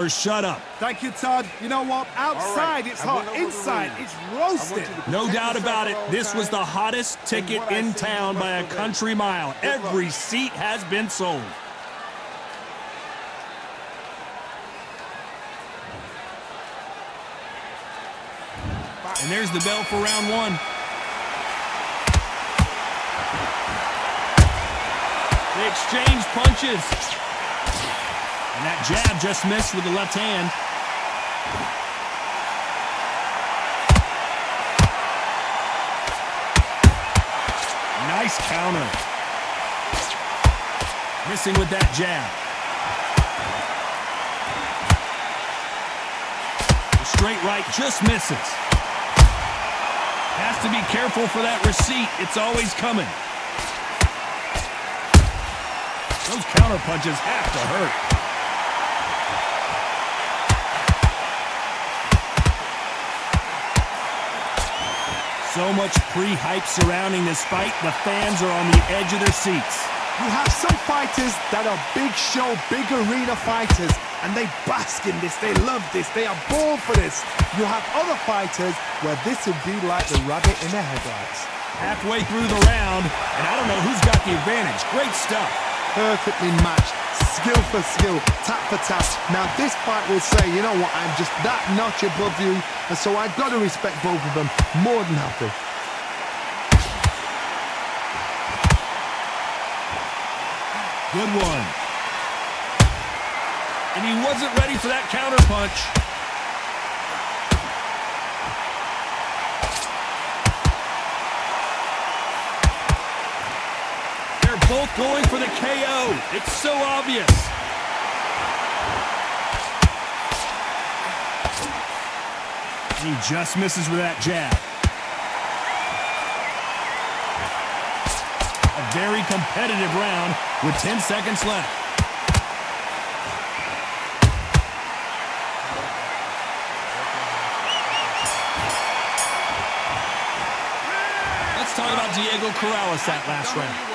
Or shut up. Thank you, Todd. You know what? Outside, it's hot. Inside, it's roasted. No doubt about it. This was the hottest ticket in town by a country mile. Every seat has been sold. And there's the bell for round one. They exchange punches. And that jab just missed with the left hand. Nice counter. Missing with that jab. The straight right just misses. Has to be careful for that receipt. It's always coming. Those counter punches have to hurt. So much pre-hype surrounding this fight, the fans are on the edge of their seats. You have some fighters that are big show, big arena fighters, and they bask in this, they love this, they are born for this. You have other fighters where this would be like the rabbit in the headlights. Halfway through the round, and I don't know who's got the advantage. Great stuff. Perfectly matched, skill for skill, tap for tap. Now this fight will say, you know what, I'm just that notch above you, and so I've got to respect both of them more than happy. Good one. And he wasn't ready for that counter punch. They're both going for the KO. It's so obvious. He just misses with that jab. A very competitive round with 10 seconds left. Let's talk about Diego Corrales that last round.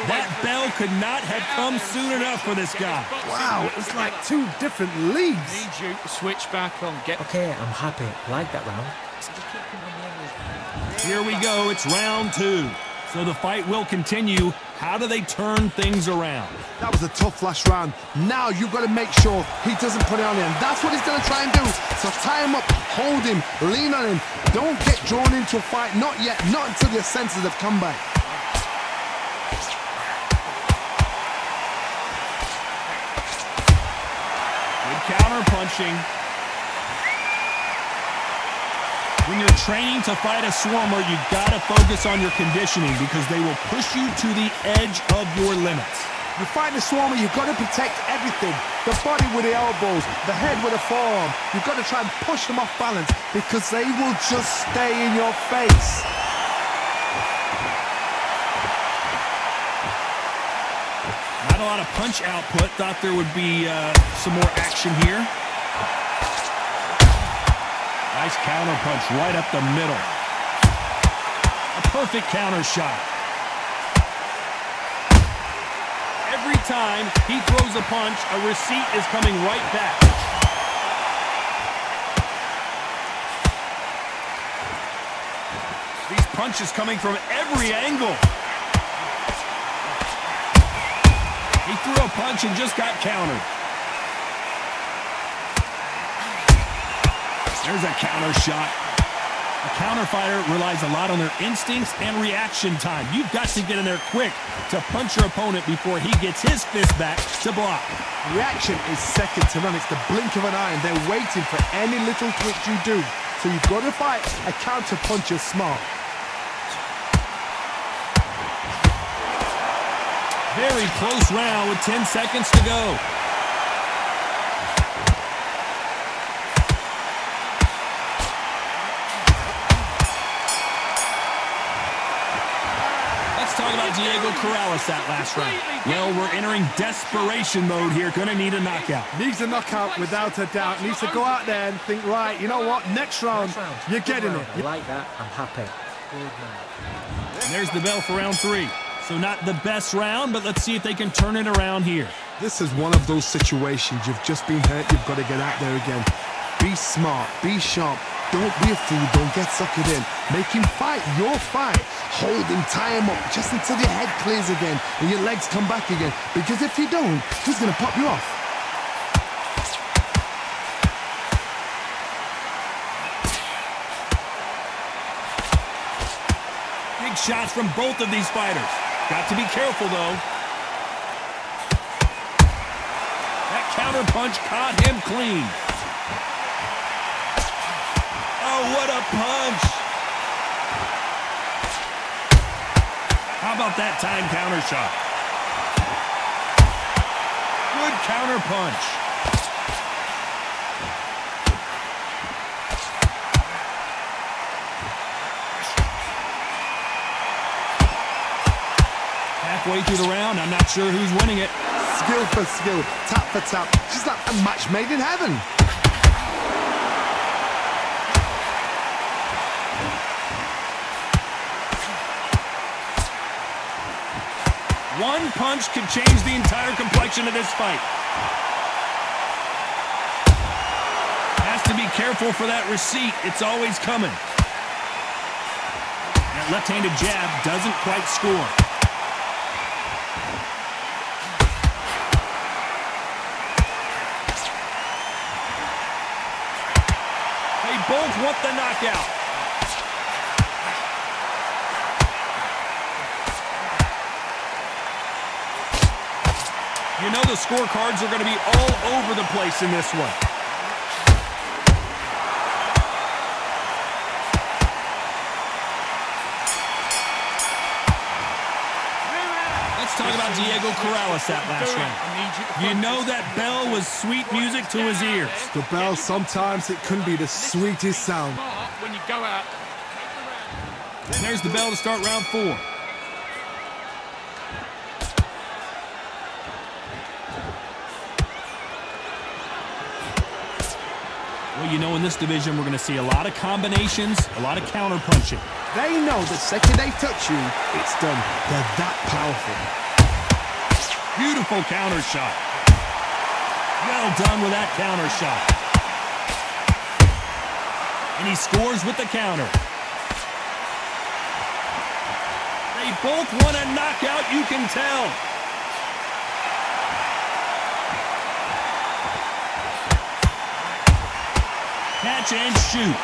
That bell could not have come soon enough for this guy. Wow, it's like two different leagues. Need you to switch back on. Okay, I'm happy. Like that round. Here we go. It's round two. So the fight will continue. How do they turn things around? That was a tough last round. Now you've got to make sure he doesn't put it on him. That's what he's going to try and do. So tie him up, hold him, lean on him. Don't get drawn into a fight. Not yet. Not until your senses have come back. Good counter punching. When you're training to fight a swarmer, you gotta focus on your conditioning because they will push you to the edge of your limits. You fight the swarmer, you've got to protect everything. The body with the elbows, the head with the forearm. You've got to try and push them off balance because they will just stay in your face. Not a lot of punch output. Thought there would be some more action here. Nice counter punch right up the middle. A perfect counter shot. Every time he throws a punch, a receipt is coming right back. These punches coming from every angle. He threw a punch and just got countered. There's a counter shot. A counter fighter relies a lot on their instincts and reaction time. You've got to get in there quick to punch your opponent before he gets his fist back to block. Reaction is second to none. It's the blink of an eye, and they're waiting for any little twitch you do. So you've got to fight a counter puncher smart. Very close round with 10 seconds to go. Talk about Diego Corrales that last round. Well, we're entering desperation mode here. Gonna need a knockout. Needs a knockout without a doubt. Needs to go out there and think, right, you know what? Next round, you're getting it. I like that. I'm happy. And there's the bell for round three. So not the best round, but let's see if they can turn it around here. This is one of those situations. You've just been hurt. You've got to get out there again. Be smart. Be sharp. Don't be a fool. Don't get suckered in. Make him fight your fight. Hold him, tie him up just until your head clears again and your legs come back again. Because if you don't, he's going to pop you off. Big shots from both of these fighters. Got to be careful, though. That counter punch caught him clean. Oh, what a punch. How about that time counter shot? Good counter punch. Halfway through the round, I'm not sure who's winning it. Skill for skill, tap for tap, just like a match made in heaven. One punch could change the entire complexion of this fight. Has to be careful for that receipt. It's always coming. That left-handed jab doesn't quite score. They both want the knockout. You know the scorecards are going to be all over the place in this one. Let's talk about Diego Corrales that last round. You know that bell was sweet music to his ears. The bell, sometimes it couldn't be the sweetest sound. When you go out. There's the bell to start round 4. Well, you know, in this division, we're going to see a lot of combinations, a lot of counter punching. They know the second they touch you, it's done. They're that powerful. Beautiful counter shot. Well done with that counter shot. And he scores with the counter. They both want a knockout, you can tell. Catch and shoot.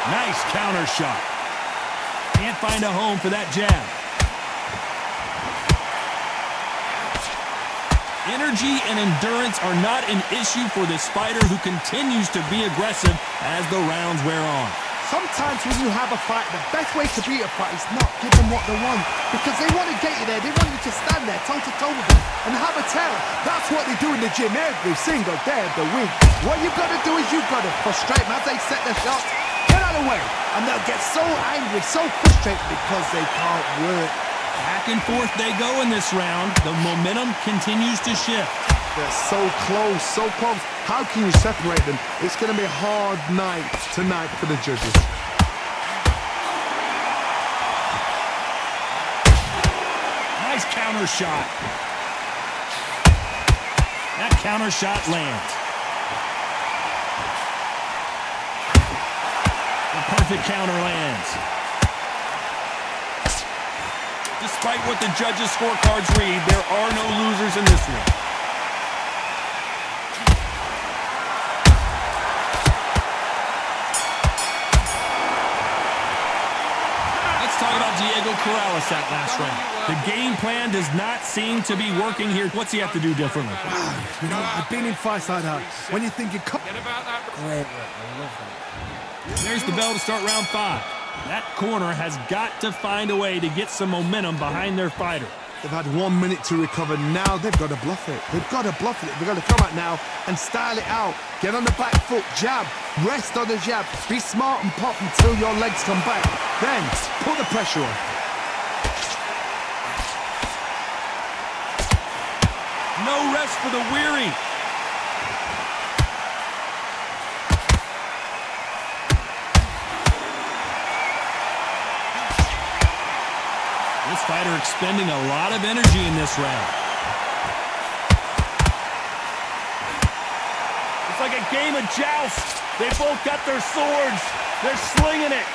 Nice counter shot. Can't find a home for that jab. Energy and endurance are not an issue for this fighter who continues to be aggressive as the rounds wear on. Sometimes when you have a fight, the best way to beat a fight is not give them what they want. Because they want to get you there. They want you to stand there toe-to-toe with them and have a terror. That's what they do in the gym every single day of the week. What you've got to do is you've got to frustrate them as they set their shots. Get out of the way. And they'll get so angry, so frustrated because they can't work. Back and forth they go in this round. The momentum continues to shift. They're so close, so close. How can you separate them? It's going to be a hard night tonight for the judges. Nice counter shot. That counter shot lands. The perfect counter lands. Despite what the judges' scorecards read, there are no losers in this one. Talk about Diego Corrales that last round. The game plan does not seem to be working here. What's he have to do differently? You know, I've been in fights like that. When you think you cut... Get about that. Great work. I love that. There's the bell to start round 5. That corner has got to find a way to get some momentum behind their fighter. They've had 1 minute to recover. Now they've got to bluff it. They've got to bluff it. They've got to come out now and style it out. Get on the back foot, jab, rest on the jab. Be smart and pop until your legs come back. Then put the pressure on. No rest for the weary. This fight fighter expending a lot of energy in this round. It's like a game of joust. They both got their swords. They're slinging it.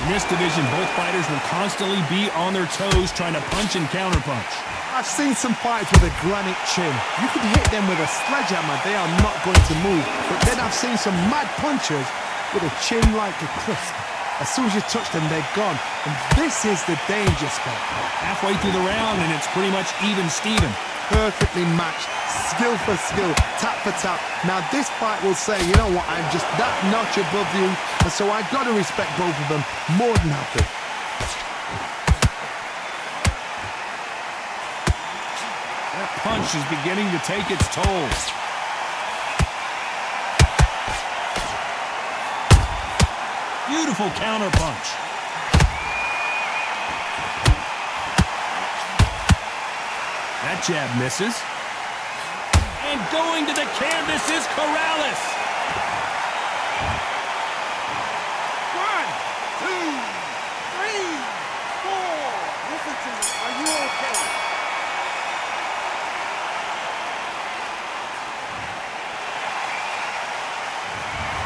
In this division, both fighters will constantly be on their toes trying to punch and counterpunch. I've seen some fights with a granite chin. You could hit them with a sledgehammer, they are not going to move. But then I've seen some mad punchers with a chin like a crisp. As soon as you touch them, they're gone. And this is the danger spot. Halfway through the round, and it's pretty much even-steven. Perfectly matched, skill for skill, tap for tap. Now this fight will say, you know what, I'm just that notch above you, and so I've got to respect both of them more than happy. That punch is beginning to take its toll. Beautiful counterpunch. That jab misses. And going to the canvas is Corrales. 1, 2, 3, 4. Listen to me. Are you okay?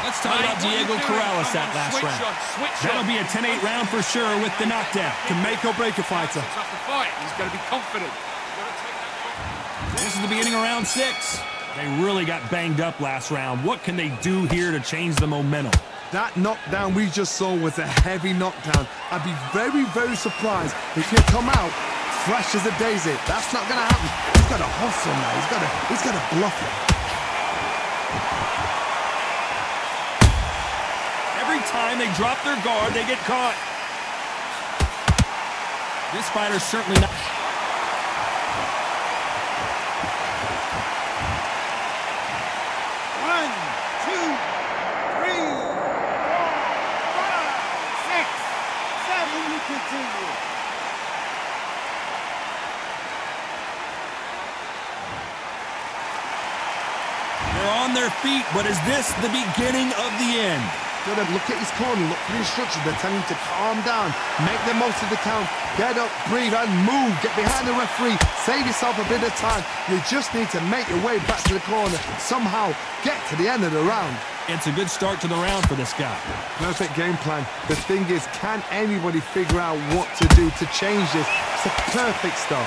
Let's talk about Diego Corrales that last round. That'll be a 10-8 round for sure with the knockdown. Can make or break a fighter. He's got to be confident. This is the beginning of round 6. They really got banged up last round. What can they do here to change the momentum? That knockdown we just saw was a heavy knockdown. I'd be very, very surprised if he'd come out fresh as a daisy. That's not going to happen. He's got to hustle now. He's got to bluff it. Every time they drop their guard, they get caught. This fighter's certainly not... 1, 2, 3, 4, 5, 6, 7. We continue. They're on their feet, but is this the beginning of the end? Gotta look at his corner, look for the instructions. They're telling him to calm down, make the most of the count, get up, breathe, and move. Get behind the referee, save yourself a bit of time. You just need to make your way back to the corner, somehow get to the end of the round. It's a good start to the round for this guy. Perfect game plan. The thing is, can anybody figure out what to do to change this? It's a perfect start.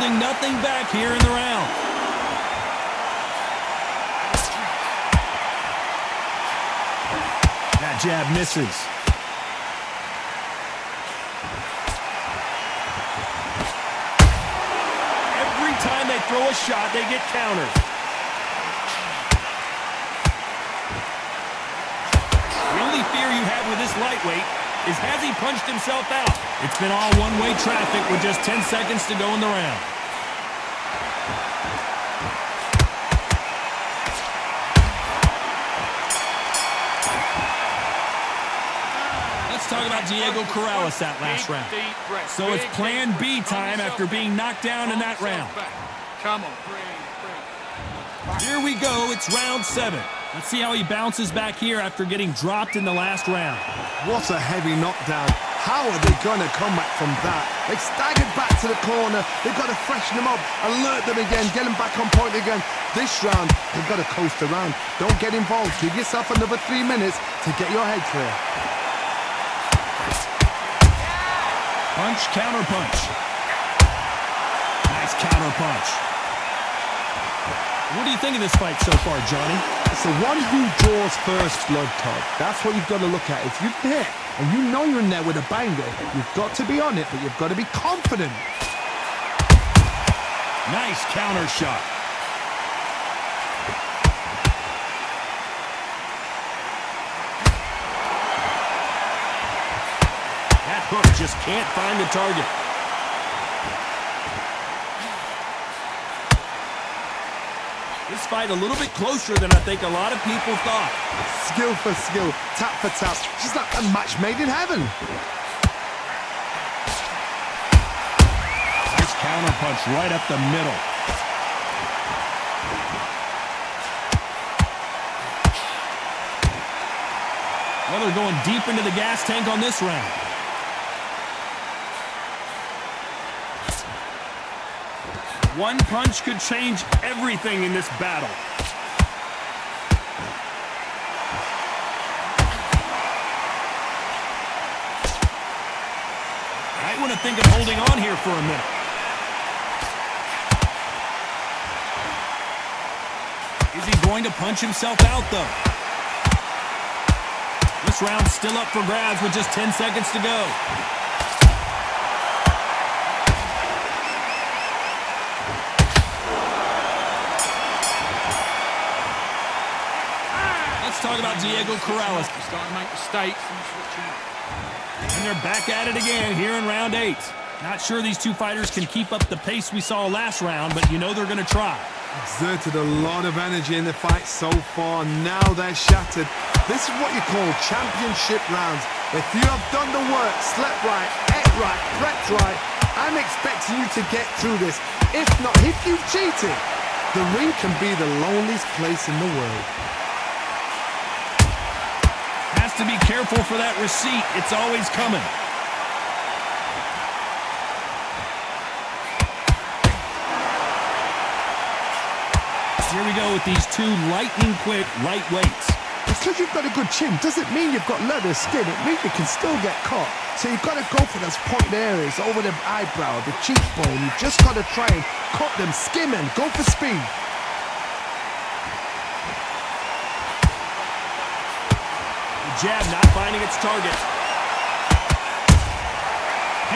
Holding nothing back here in the round. That jab misses. Every time they throw a shot, they get countered. The only fear you have with this lightweight is has he punched himself out? It's been all one-way traffic with just 10 seconds to go in the round. Let's talk about Diego Corrales that last round. So it's plan B time after being knocked down in that round. Come on. Here we go, it's round 7. Let's see how he bounces back here after getting dropped in the last round. What a heavy knockdown. How are they going to come back from that? They staggered back to the corner. They've got to freshen them up, alert them again, get them back on point again. This round, they've got to coast around. Don't get involved. Give yourself another 3 minutes to get your head clear. Punch, counter punch. Nice counter punch. What do you think of this fight so far, Johnny? It's the one who draws first blood, Todd. That's what you've got to look at. If you've hit and you know you're in there with a banger, you've got to be on it, but you've got to be confident. Nice counter shot. That hook just can't find the target. This fight a little bit closer than I think a lot of people thought. Skill for skill, tap for tap. She's like a match made in heaven. Nice counter punch right up the middle. Well, they're going deep into the gas tank on this round. One punch could change everything in this battle. I want to think of holding on here for a minute. Is he going to punch himself out, though? This round's still up for grabs with just 10 seconds to go. Let's talk about Diego Corrales. He's starting to make mistakes and switching up. And they're back at it again here in round 8. Not sure these two fighters can keep up the pace we saw last round, but you know they're going to try. Exerted a lot of energy in the fight so far. Now they're shattered. This is what you call championship rounds. If you have done the work, slept right, ate right, prepped right, I'm expecting you to get through this. If not, if you've cheated, the ring can be the loneliest place in the world. Has to be careful for that receipt. It's always coming. Here we go with these two lightning-quick lightweights. Because you've got a good chin doesn't mean you've got leather skin. It means you can still get caught. So you've got to go for those pointed areas over the eyebrow, the cheekbone. You've just got to try and cut them, skim and go for speed. The jab not finding its target.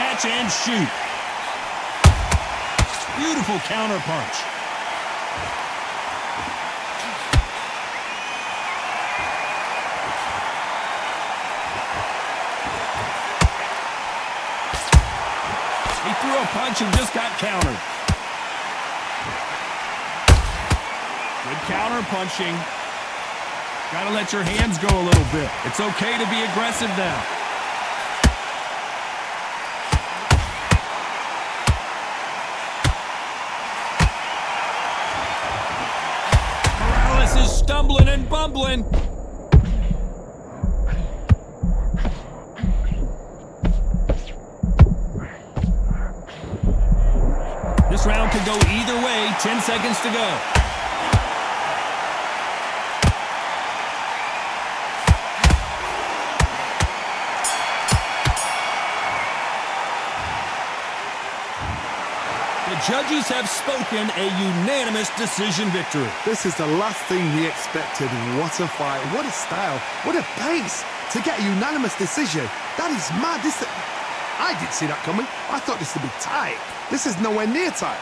Catch and shoot. Beautiful counter punch. He threw a punch and just got countered. Good counter punching. Gotta let your hands go a little bit. It's okay to be aggressive now. Corrales is stumbling and bumbling. This round could go either way. 10 seconds to go. The judges have spoken, a unanimous decision victory. This is the last thing we expected. What a fight, what a style, what a pace to get a unanimous decision. That is mad. I didn't see that coming. I thought this would be tight. This is nowhere near tight.